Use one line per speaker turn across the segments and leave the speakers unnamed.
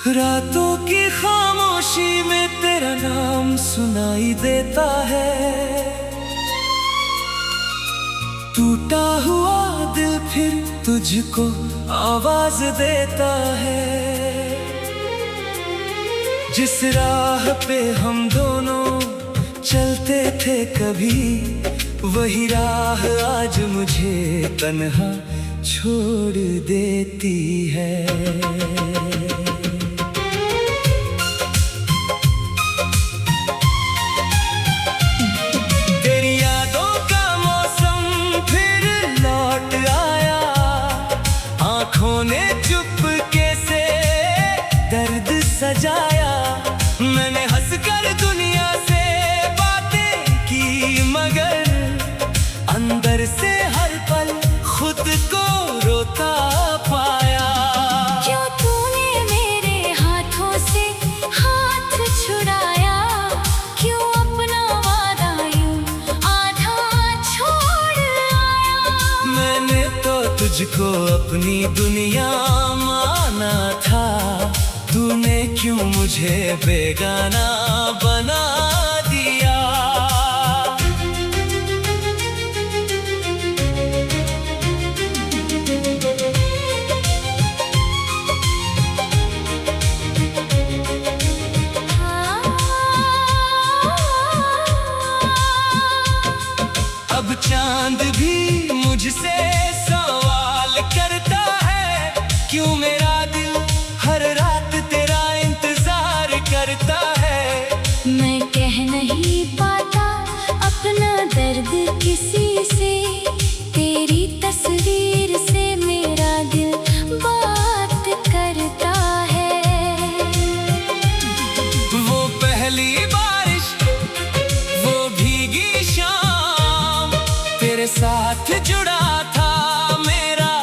रातों की खामोशी में तेरा नाम सुनाई देता है। टूटा हुआ दिल फिर तुझको आवाज देता है। जिस राह पे हम दोनों चलते थे कभी, वही राह आज मुझे तन्हा छोड़ देती है। ने चुपके से दर्द सजाया, मैंने हंसकर दुनिया से बातें की, मगर अंदर से हर पल खुद को रोता पाया।
क्यों तूने मेरे हाथों से हाथ छुड़ाया? क्यों अपना वादा यूं आधा छोड़ आया?
मैंने तो तुझको अपनी दुनिया माना था, तूने क्यों मुझे बेगाना बना दिया? अब चांद भी मुझसे सवाल करता है, क्यों मेरा दिल हर रात तेरा इंतजार करता है?
मैं कह नहीं पाता अपना दर्द किसी से, तेरी तस्वीर से मेरा दिल बात करता है।
वो पहली बारिश, वो भीगी शाम, तेरे साथ जुड़ा था मेरा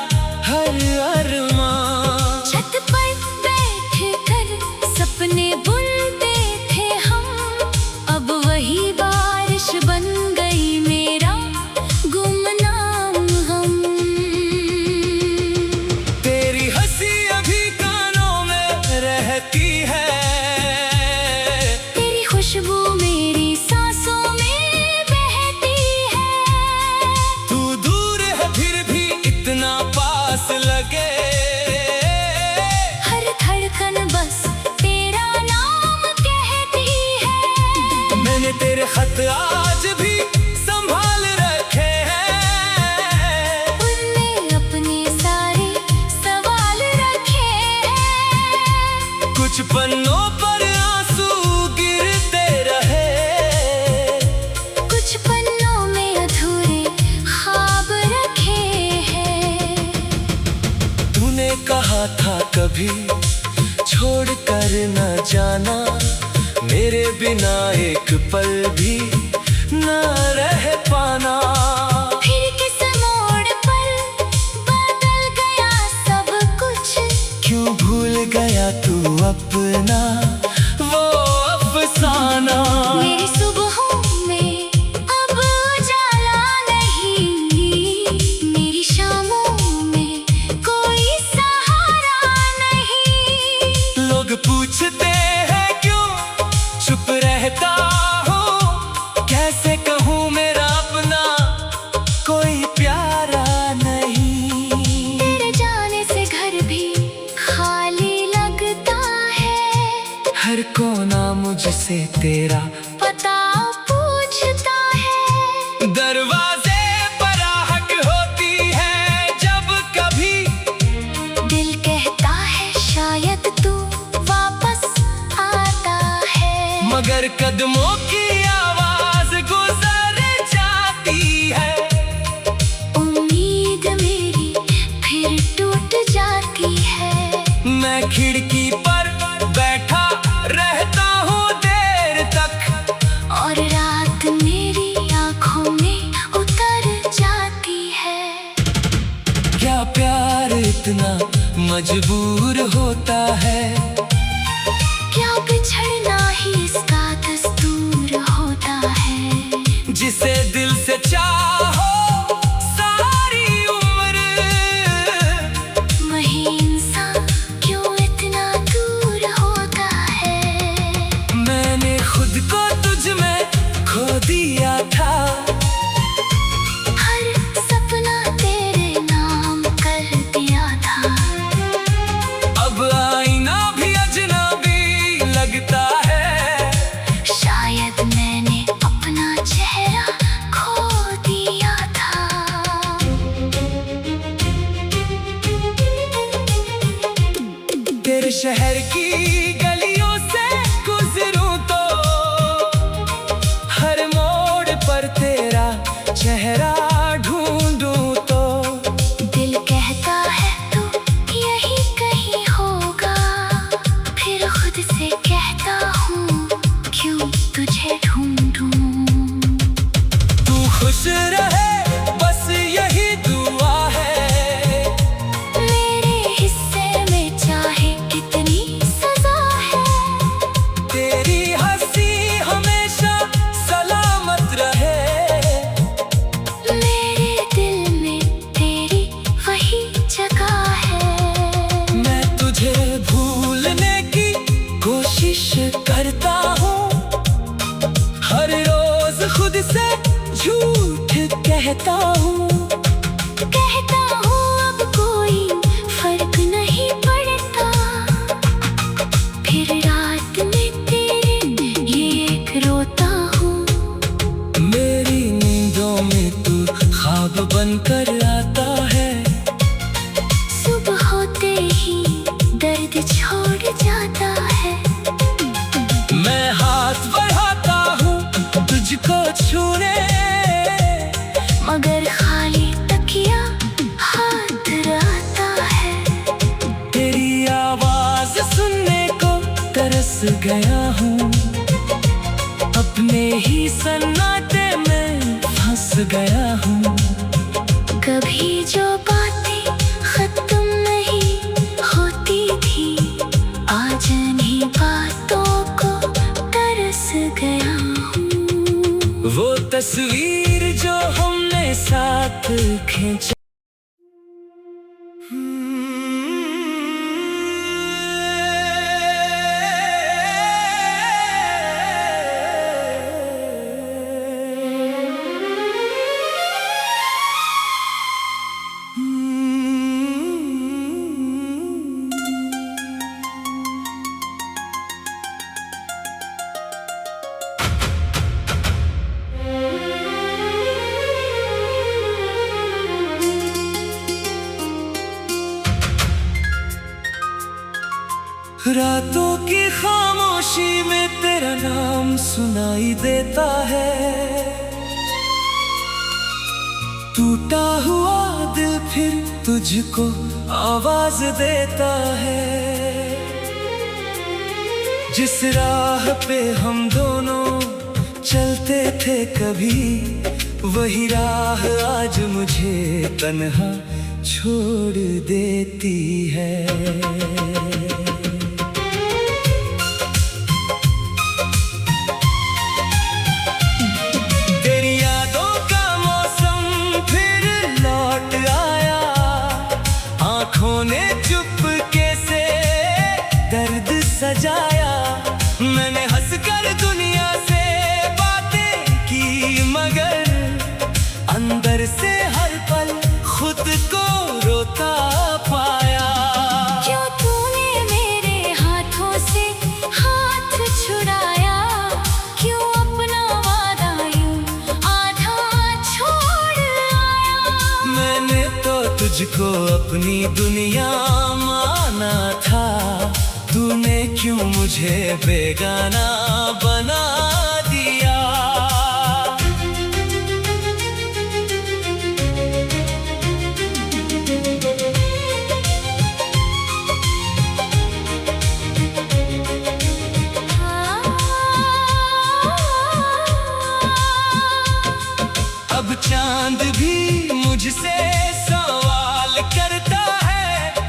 हर अरमान।
छत पर बैठ कर सपने बुनते थे हम, अब वही बारिश बन गई मेरा गुमनाम गम।
तेरी हंसी अभी कानों में रहती है,
तेरी खुशबू मेरी सांसों में बहती है।
तू दूर है फिर भी इतना पास लगे,
हर धड़कन बस तेरा नाम कहती है।
मैंने तेरे खत आज भी संभाल रखे हैं,
उनमें अपने सारे सवाल रखे हैं।
कुछ पन्नों पर आंसू गिरते रहे,
कुछ पन्नों में अधूरे ख्वाब रखे हैं।
तूने कहा था कभी छोड़ कर न जाना, मेरे बिना एक पल भी न रह पाना।
फिर किस मोड़ पर बदल गया सब कुछ,
क्यों भूल गया तू अपना वो अफसाना?
मेरी सुबहों में अब उजाला नहीं, मेरी शामों में कोई सहारा नहीं।
लोग पूछते हैं क्यों चुप रहता हूँ, कैसे कहूँ मेरा अपना कोई प्यारा नहीं।
तेरे जाने से घर भी खाली लगता है,
हर कोना मुझसे तेरा
पता पूछता है।
दरवाजे पर आहट होती है जब कभी,
दिल कहता है शायद तू वापस आता है,
मगर कदमों की आवाज गुजर जाती है।
उम्मीद मेरी फिर टूट
इतना मजबूर होता है।
क्या बिछड़ना ही इसका दस्तूर होता है।
जिसे दिल से चाहो सारी उम्र,
वही इंसान क्यों इतना दूर होता है।
मैंने खुद को तुझ में खो दिया था।
हर सपना तेरे नाम कर दिया था।
अब आईना भी अजनबी लगता है।
शायद मैंने अपना चेहरा खो दिया था।
तेरे शहर की गलियों से गुजरूं तो हर मोड़ पर तेरा चेहरा ढूंढूं तो
दिल कहता है तू यही कहीं होगा। फिर खुद से कहता हूँ क्यों तुझे ढूंढूं।
तू खुश रहे बस यही दुआ है।
मेरे हिस्से में चाहे कितनी सजा है।
तेरी हंसी हमेशा सलामत रहे।
मेरे दिल में तेरी वही जगह है।
मैं तुझे भूलने की कोशिश करता हूँ। हर रोज खुद से झूठ कहता हूँ।
कहता हूँ अब कोई फर्क नहीं पड़ता। फिर रात में तेरे ये एक रोता हूँ।
मेरी नींदों में तू ख्वाब बनकर आता है।
सुबह होते ही दर्द छोड़ जाता है।
मैं हाथ बढ़ाता हूँ तुझको छूने,
मगर खाली तकिया हाथ आता है।
तेरी आवाज सुनने को तरस गया हूँ। अपने ही सन्नाटे में फंस गया हूँ।
कभी जो बातें खत्म नहीं होती थी, आज इन्हीं बातों को तरस गया हूँ।
वो तस्वीर जो हमने साथ खींची, रातों की खामोशी में तेरा नाम सुनाई देता है। टूटा हुआ दिल फिर तुझको आवाज देता है। जिस राह पे हम दोनों चलते थे कभी, वही राह आज मुझे तन्हा छोड़ देती है। ने चुपके से दर्द सजाया। मैंने हंसकर दुनिया से बातें की, मगर अंदर से हर पल खुद को रोता पाया।
क्यों तूने मेरे हाथों से हाथ छुड़ाया। क्यों अपना वादा यूं आधा छोड़ आया।
मैंने तो तुझको अपनी दुनिया माना था। तूने क्यों मुझे बेगाना बना दिया। अब चांद भी मुझसे सवाल करता है।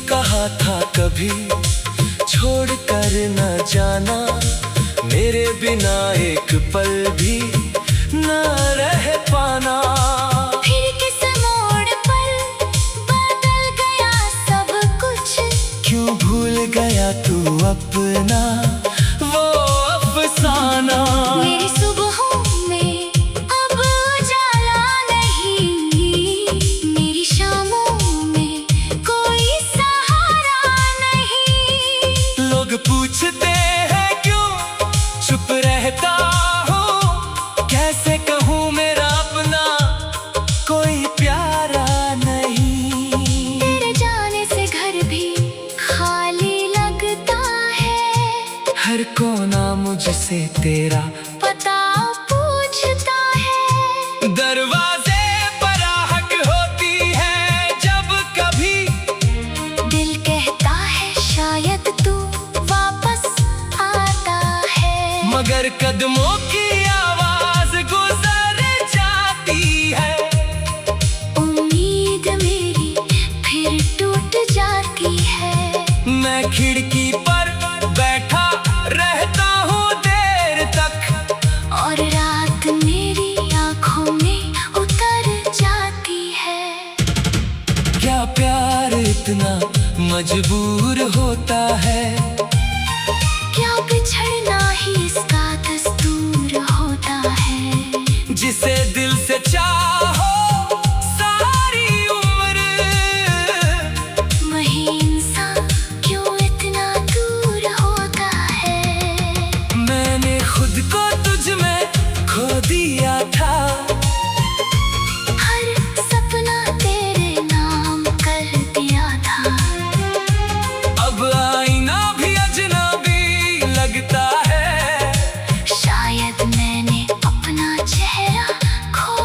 कहा था कभी छोड़ कर न जाना, मेरे बिना एक पल भी न रह पाना।
फिर किस मोड़ पर बदल गया सब कुछ,
क्यों भूल गया तू अपना वो अफसाना।
मेरी सुबहों में अब उजाला नहीं, मेरी शामों में कोई सहारा नहीं।
लोग पूछते हैं क्यों चुप रहता हूँ, कैसे कहूँ मेरा अपना कोई प्यारा नहीं।
तेरे जाने से घर भी खाली लगता है,
हर कोना मुझसे तेरा
पता पूछता है।
दरवाजे पर आहट होती है जब कभी,
दिल कहता है शायद तू वापस आता है,
मगर कदमों की आवाज गुजर जाती है।
उम्मीद मेरी फिर टूट जाती है।
मैं खिड़की पर बैठा रहता हूँ देर तक,
और रात मेरी आंखों में उतर जाती है।
क्या प्यार इतना मजबूर होता है,
क्या बिछड़ना ही इसका दस्तूर होता है।
जिसे दिल से चाहो सारी उम्र,
वही इंसान क्यों इतना दूर होता है।
मैंने खुद को तुझ में खो दिया था,
हर सपना तेरे नाम कर दिया था।
अब आईना भी अजनबी लगता है,
शायद मैंने अपना चेहरा खो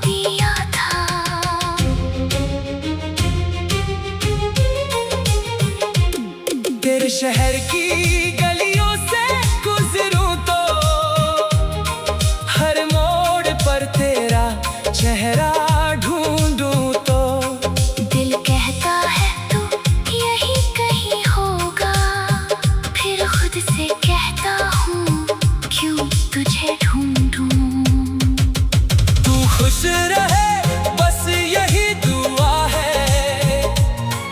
दिया था।
तेरे शहर की गलियों से गुजरूं तो हर मोड़ पर तेरा चेहरा ढूंढूं तो,
दिल कहता है तू यही कहीं होगा, फिर खुद से कहता हूँ क्यों तुझे ढूंढूं।
तू खुश रहे बस यही दुआ है,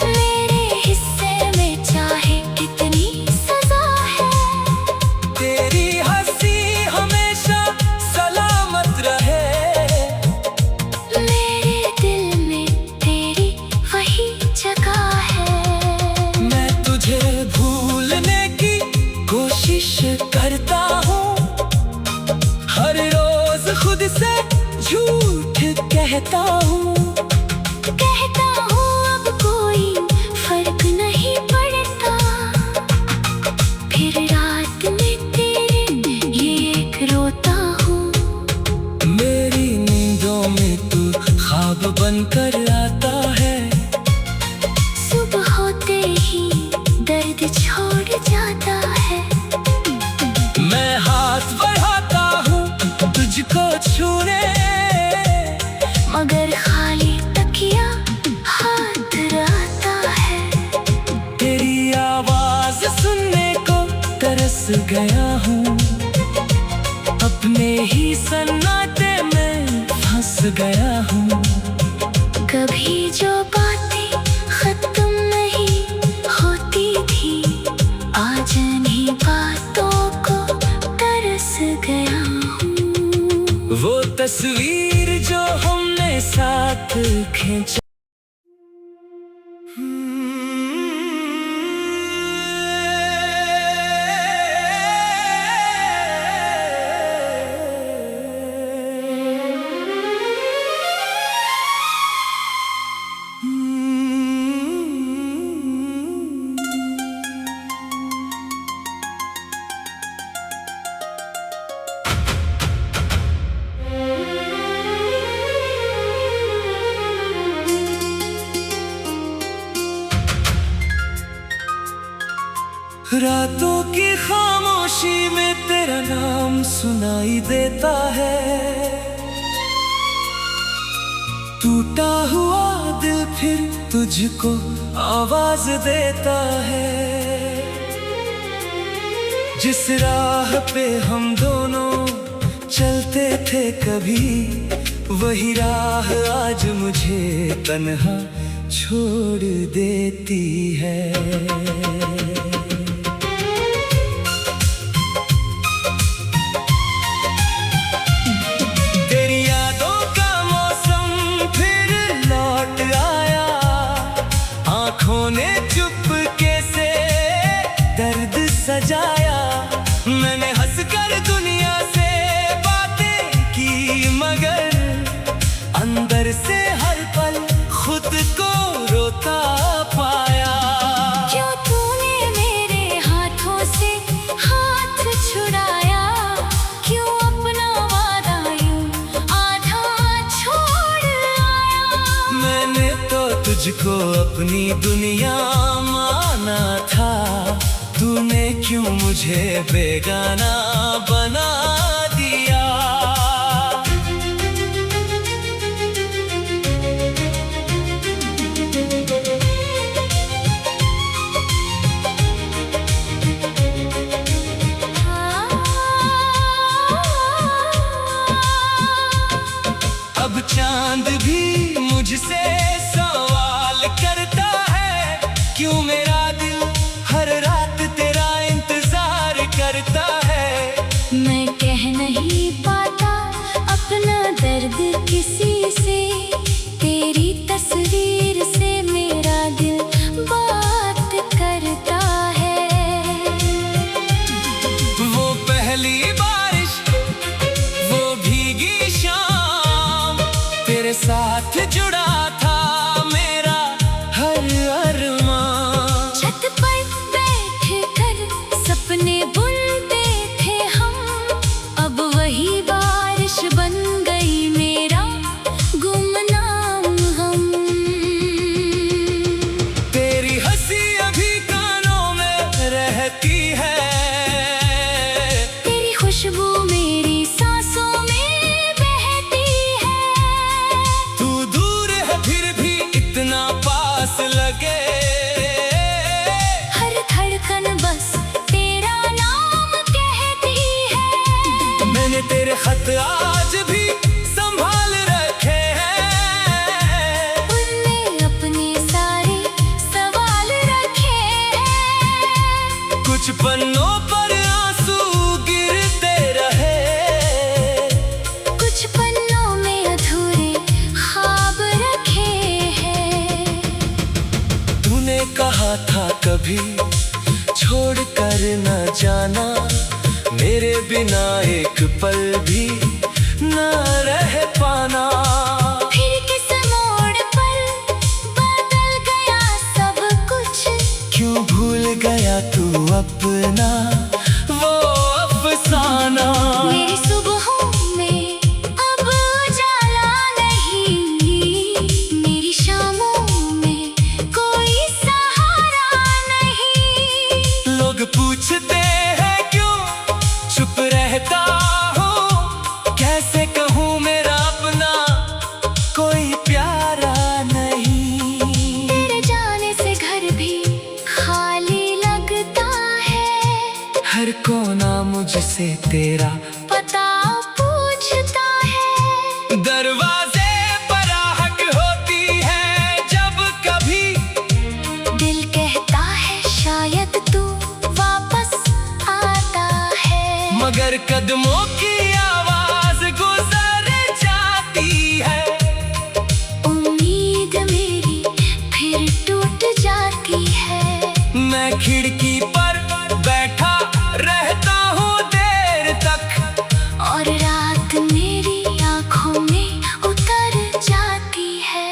मेरे हिस्से में चाहे कितनी सजा है।
तेरी हंसी हमेशा सलामत रहे,
मेरे दिल में तेरी वही जगह है।
मैं तुझे भूलने की कोशिश करता हूँ, हर रोज खुद से झूठ कहता हूँ।
अब कोई फर्क नहीं पड़ता, फिर रात में तेरे लिए एक रोता हूँ।
मेरी नींदों में तू ख्वाब बनकर आता है,
सुबह होते ही दर्द छोड़ जाता है।
मैं हाथ बढ़ाता हूँ तुझको छूने,
मगर खाली तकिया हाथ रहता है।
तेरी आवाज सुनने को तरस गया हूँ, अपने ही सन्नाटे में फंस गया हूँ।
कभी जो बातें खत्म नहीं होती थी, आज इन्हीं बातों को तरस गया हूँ।
वो तस्वीर जो हमने साथ खींचा, रातों की खामोशी में तेरा नाम सुनाई देता है। टूटा हुआ दिल फिर तुझको आवाज देता है। जिस राह पे हम दोनों चलते थे कभी, वही राह आज मुझे तन्हा छोड़ देती है। तेरी यादों का मौसम फिर लौट आया, आंखों ने चुपके से दर्द सजाया। मैंने हंसकर दुनिया से बातें की, मगर अंदर से हर पल खुद को रोता पाया।
क्यों तूने मेरे हाथों से हाथ छुड़ाया? क्यों अपना वादा यूं आधा छोड़ आया?
मैंने तो तुझको अपनी दुनिया माना था, तूने क्यों मुझे बेगाना बना दिया। अब चांद भी मुझसे सवाल करता है, क्यों मेरा दिल हर रात तेरा इंतजार करता है।
मैं कह नहीं पाता अपना दर्द किसी से, तेरी तस्वीर से मेरा दिल बात करता है।
वो पहली बारिश, वो भीगी शाम, तेरे साथ जुड़ा था मेरा हर अरमान।
छत पर बैठ कर सपने बुनते थे हम, अब वही बारिश बन गई मेरा गुमनाम हम।
तेरी हंसी अभी कानों में रहती है,
तेरी खुशबू मेरी सांसों में बहती है।
तू दूर है फिर भी इतना पास लगे,
हर धड़कन बस तेरा नाम कहती है।
मैंने तेरे खत आज भी संभाल रखे हैं,
उनमें अपने सारे सवाल रखे हैं।
कुछ पन्नों पर आंसू गिरते रहे,
कुछ पन्नों में अधूरे ख्वाब रखे हैं।
तूने कहा था कभी छोड़ कर न जाना, मेरे बिना एक पल भी न रह पाना।
फिर किस मोड़ पर बदल गया सब कुछ,
क्यों भूल गया तू अपना वो अफसाना।
मेरी सुबहों में अब उजाला नहीं, मेरी शामों में कोई सहारा नहीं।
लोग पूछते हैं क्यों चुप रहता हूँ, कैसे कहूँ मेरा अपना कोई प्यारा नहीं।
तेरे जाने से घर भी खाली लगता है,
हर कोना मुझसे तेरा
पता पूछता है।
दरवाजे पर आहट होती है जब कभी,
दिल कहता है शायद तू वापस आता है,
मगर कदमों की आवाज गुजर जाती है।
उम्मीद मेरी फिर टूट जाती है।
मैं खिड़की पर बैठा रहता हूँ देर तक,
और रात मेरी आंखों में उतर जाती है।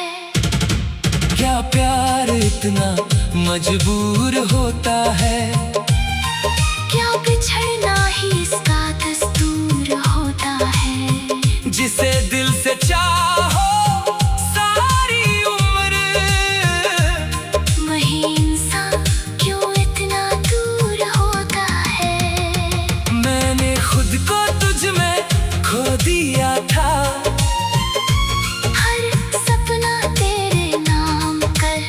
क्या प्यार इतना मजबूर होता है,
क्या बिछड़ना ही इसका दस्तूर होता है।
जिसे दिल से चाहो सारी उम्र,
वही इंसान क्यों इतना दूर होता है।
मैंने खुद को तुझ में खो दिया था,
हर सपना तेरे नाम कर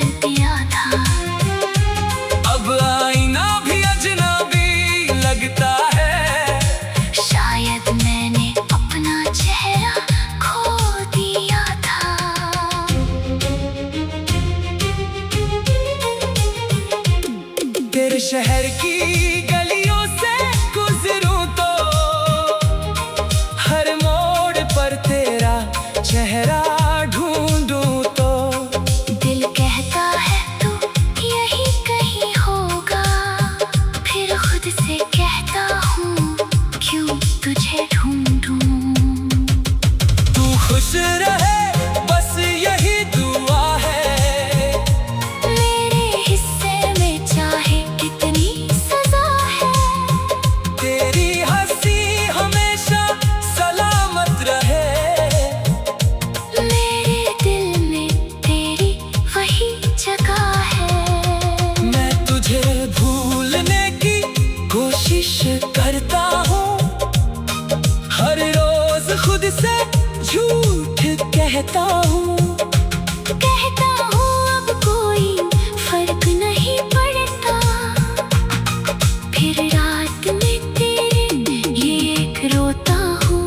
तेरे शहर की गलियों से गुजरूं तो हर मोड़ पर तेरा चेहरा ढूंढूं तो
दिल कहता है तू यही कहीं होगा, फिर खुद से कहता हूँ क्यों तुझे ढूंढूं।
तू खुश रहे बस यही दुआ है,
मेरे हिस्से में चाहे कितनी सजा है,
तेरी हंसी हमेशा सलामत रहे।
मेरे दिल में तेरी वही जगह है।
मैं तुझे भूलने की कोशिश करता हूँ, हर रोज खुद से झूठ कहता हूँ।
अब कोई फर्क नहीं पड़ता, फिर रात में तेरे लिए एक रोता हूँ।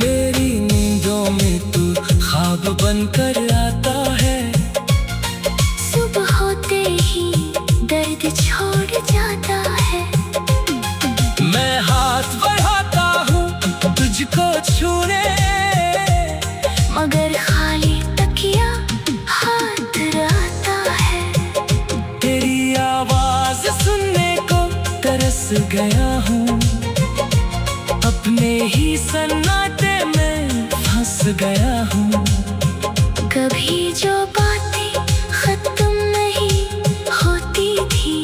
मेरी नींदों में तू ख्वाब बनकर आता है,
सुबह होते ही दर्द छोड़ जाता है।
मैं हाथ बढ़ाता हूँ तुझको छूने,
मगर खाली तकिया हाथ रहता है।
तेरी आवाज सुनने को तरस गया हूँ, अपने ही सन्नाटे में फंस गया हूँ।
कभी जो बातें खत्म नहीं होती थी,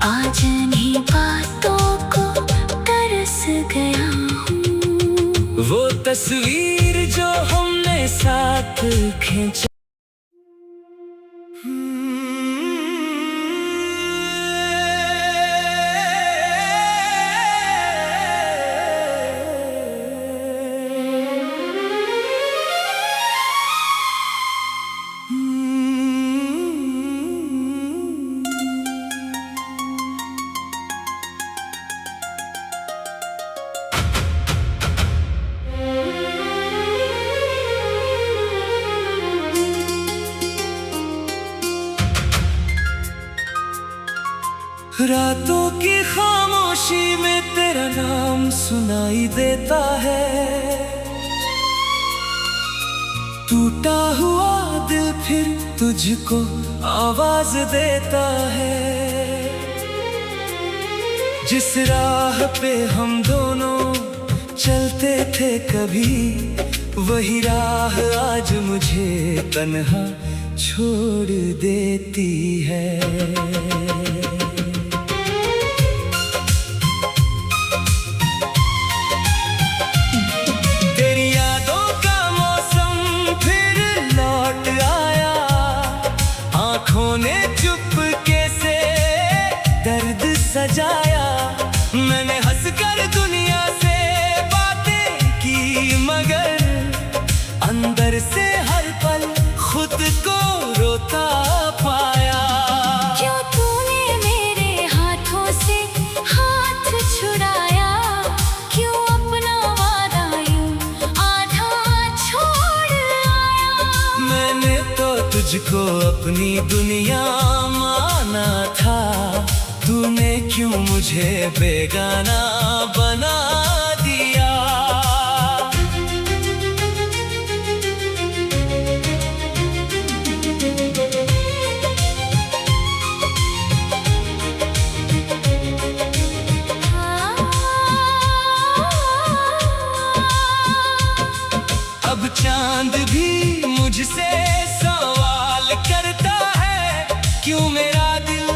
आज इन्हीं बातों को तरस गया हूँ।
वो तस्वीर जो हमने साथ खींचा, रातों की खामोशी में तेरा नाम सुनाई देता है। टूटा हुआ दिल फिर तुझको आवाज देता है। जिस राह पे हम दोनों चलते थे कभी, वही राह आज मुझे तन्हा छोड़ देती है। सजाया मैंने हंसकर दुनिया से बातें की, मगर अंदर से हर पल खुद को रोता पाया।
क्यों तूने मेरे हाथों से हाथ छुड़ाया, क्यों अपना वादा यूं आधा छोड़ आया।
मैंने तो तुझको अपनी दुनिया माना था, तूने क्यों मुझे बेगाना बना दिया। अब चांद भी मुझसे सवाल करता है, क्यों मेरा दिल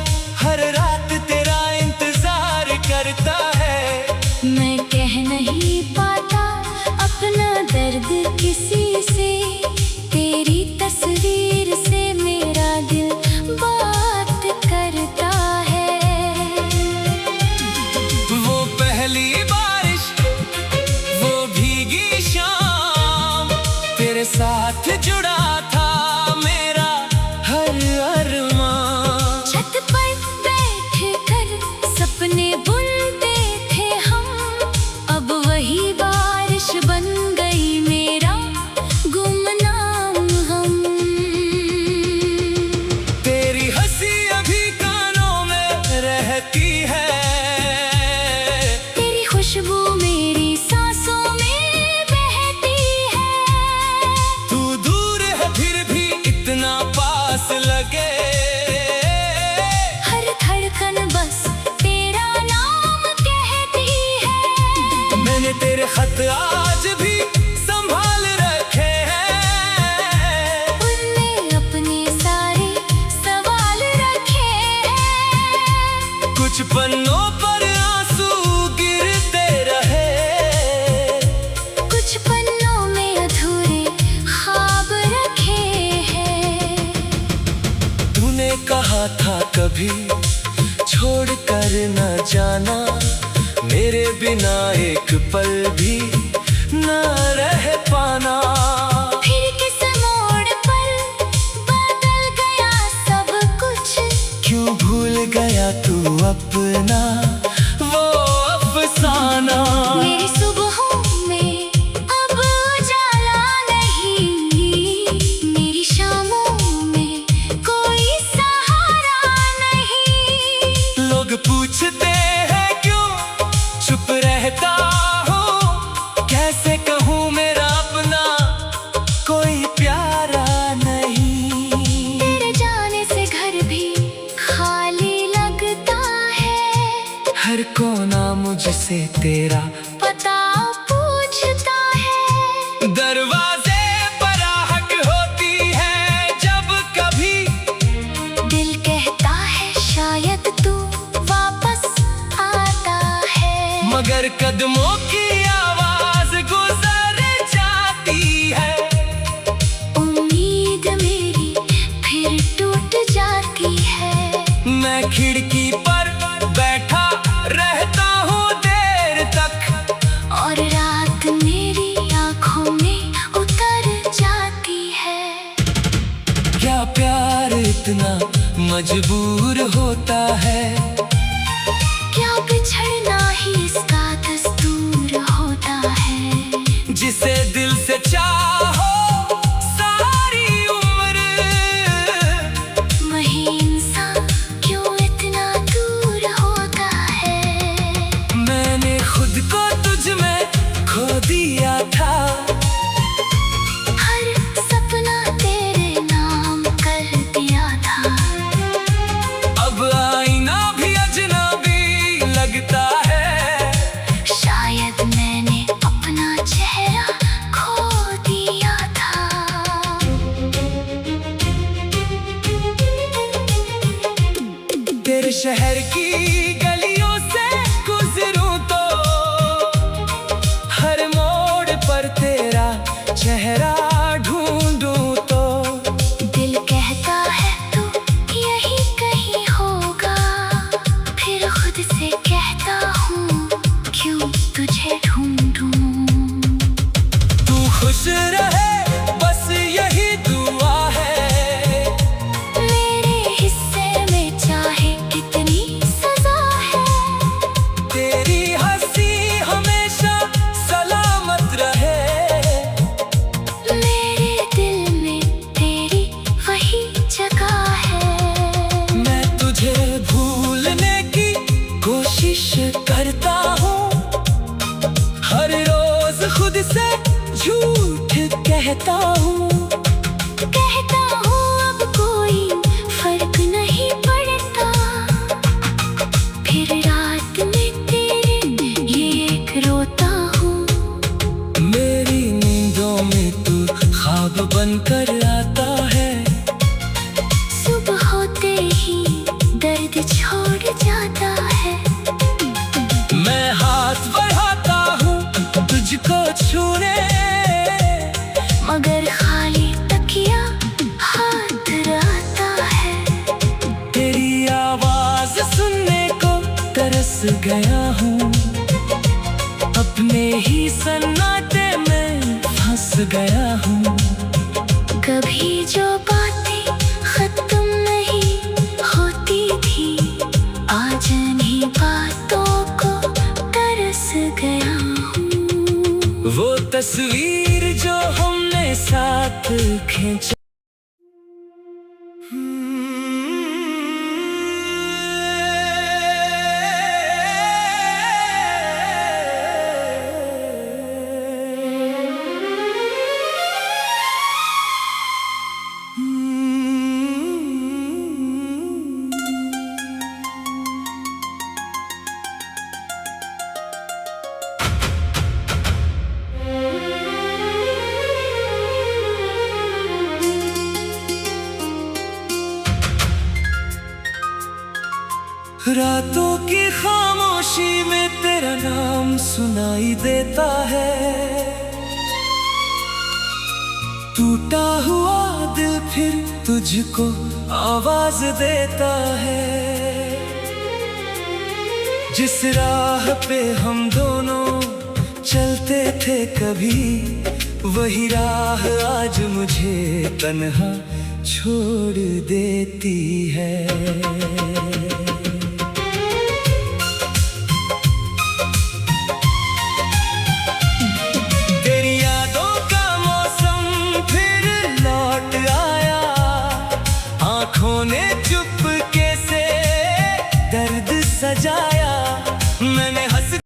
हर रात तेरा इंतजार करता है।
मैं कह नहीं पाता अपना दर्द किसी से, तेरी तस्वीर से मेरा दिल बात करता है।
वो पहली बारिश, वो भीगी शाम, तेरे साथ जुड़ा था मेरा हर अरमान।
छत पर बैठ कर सपने बुनते थे हम, अब वही बारिश बन गई मेरा गुमनाम हम।
तेरी हंसी अभी कानों में तूने कहा था कभी छोड़ कर न जाना, मेरे बिना एक पल भी न रह पाना।
फिर किस मोड़ पर बदल गया सब कुछ,
क्यों भूल गया तू अपना वो अफसाना।
मेरी सुबहों में अब उजाला नहीं, मेरी शामों में कोई सहारा नहीं।
लोग पूछते हैं क्यों चुप रहता हूँ, कैसे कहूँ मेरा अपना कोई प्यारा नहीं।
तेरे जाने से घर भी खाली लगता है,
हर कोना मुझसे तेरा
पता पूछता है।
दरवाजे पर आहट होती है जब कभी,
दिल कहता है शायद तू वापस आता है,
मगर कदमों की आवाज गुजर जाती है।
उम्मीद मेरी फिर टूट जाती है।
मैं खिड़की पर बैठा रहता हूँ देर तक,
और रात मेरी आंखों में उतर जाती है।
क्या प्यार इतना मजबूर होता है,
क्या बिछड़ना ही इसका दस्तूर होता है।
जिसे दिल से चाहो सारी उम्र,
वही इंसान क्यों इतना दूर होता है।
मैंने खुद को तुझ में खो दिया था,
हर सपना तेरे नाम कर दिया था।
अब आईना भी अजनबी लगता है,
शायद मैंने अपना चेहरा खो दिया था।
तेरे शहर की गलियों से गुजरूं तो हर मोड़ पर तेरा चेहरा ढूंढूं तो,
दिल कहता है तू यही कहीं होगा, फिर खुद से कहता हूँ क्यों तुझे ढूंढूं।
तू खुश रहे बस यही दुआ है,
मेरे हिस्से में चाहे कितनी सजा है,
तेरी हंसी हमेशा सलामत रहे।
मेरे दिल में तेरी वही जगह है।
मैं तुझे भूलने की कोशिश करता हूँ, हर रोज खुद से झूठ कहता हूँ।
कहता हूँ अब कोई फर्क नहीं पड़ता, फिर रात में तेरे लिए एक रोता हूँ।
मेरी नींदों में तू ख्वाब बनकर आता है,
सुबह होते ही दर्द छोड़ जाता है।
मैं हाथ बढ़ाता हूँ तुझको छूने,
मगर खाली तकिया हाथ रहता है।
तेरी आवाज सुनने को तरस गया हूँ, अपने ही सन्नाटे में फंस गया हूँ।
कभी जो बातें खत्म नहीं होती थी, आज इन्हीं बातों को तरस गया हूँ।
वो तस्वीर जो हमने साथ खींचा, रातों की खामोशी में तेरा नाम सुनाई देता है। टूटा हुआ दिल फिर तुझको आवाज देता है। जिस राह पे हम दोनों चलते थे कभी, वही राह आज मुझे तन्हा छोड़ देती है। तेरी यादों का मौसम फिर लौट आया, आंखों ने चुप